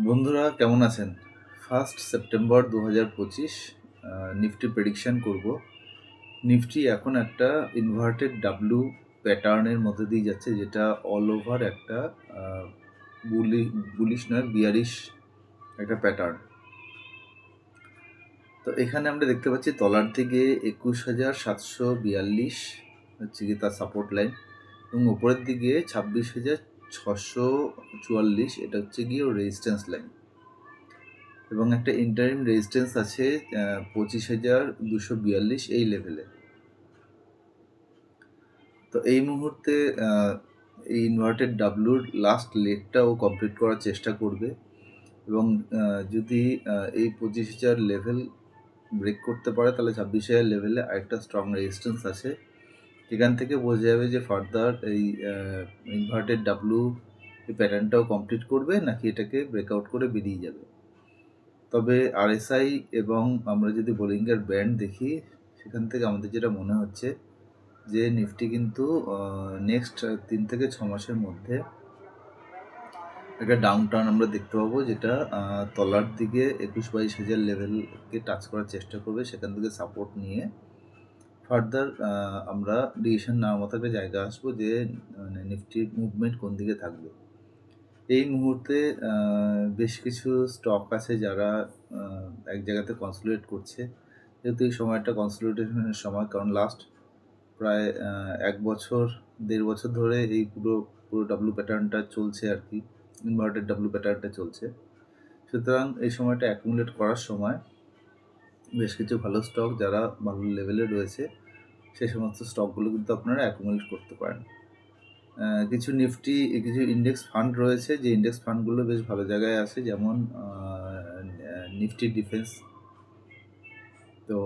বন্ধুরা কেমন আছেন? 1 সেপ্টেম্বর 2025 নিফটি প্রেডিকশন করব। নিফটি এখন একটা ইনভার্টেড ডাব্লু প্যাটার্নের মধ্যে দিয়ে যাচ্ছে, যেটা অল ওভার একটা বুলিশ নয়, বিয়ারিশ একটা প্যাটার্ন। তো এখানে আমরা দেখতে পাচ্ছি তলার দিকে 21,742 হচ্ছে কি তার সাপোর্ট লাইন, এবং উপরের দিকে 26,644, এটা হচ্ছে গিয়ে রেজিস্ট্যান্স লাইন, এবং একটা ইন্টারিম রেজিস্ট্যান্স আছে 25,242 এই লেভেলে। তো এই মুহূর্তে এই ইনভার্টেড ডাব্লুর লাস্ট লেগটা ও কমপ্লিট করার চেষ্টা করবে, এবং যদি এই 25,000 লেভেল ব্রেক করতে পারে তাহলে 26,000 লেভেলে আরেকটা স্ট্রং রেজিস্ট্যান্স আছে। এখান থেকে বোঝা যাবে যে ফার্দার এই ইনভার্টেড ডাব্লু এই প্যাটার্নটাও কমপ্লিট করবে নাকি এটাকে ব্রেকআউট করে বেরিয়ে যাবে। তবে আরএসআই এবং আমরা যদি বোলিঙ্গার ব্যান্ড দেখি, সেখান থেকে আমাদের যেটা মনে হচ্ছে যে নিফটি কিন্তু নেক্সট 3 থেকে 6 মাসের মধ্যে একটা ডাউন টার্ন আমরা দেখতে পাবো, যেটা তলার দিকে 21-22 হাজার লেভেলকে টাচ করার চেষ্টা করবে। সেখান থেকে সাপোর্ট নিয়ে ফার্দার আমরা ডিসিশন নেওয়ার মতো একটা জায়গা আসবো যে মানে নিফটির মুভমেন্ট কোন দিকে থাকবে। এই মুহূর্তে বেশ কিছু স্টক আছে যারা এক জায়গাতে কনসলিডেট করছে, যেহেতু এই সময়টা কনসলিডেশনের সময়, কারণ লাস্ট প্রায় 1 বছর 1.5 বছর ধরে এই পুরো ডাব্লু প্যাটার্নটা চলছে আর কি, ইনভার্টেড ডাব্লু প্যাটার্নটা চলছে। সুতরাং এই সময়টা অ্যাকুমুলেট করার সময় বেশ কিছু ভালো স্টক যারা ভালো লেভেলে রয়েছে, সেই সমস্ত স্টকগুলো কিন্তু আপনারা অ্যাকুমুলেট করতে পারেন। কিছু ইন্ডেক্স ফান্ড রয়েছে, যে ইন্ডেক্স ফান্ডগুলো বেশ ভালো জায়গায় আছে, যেমন নিফটি ডিফেন্স। তো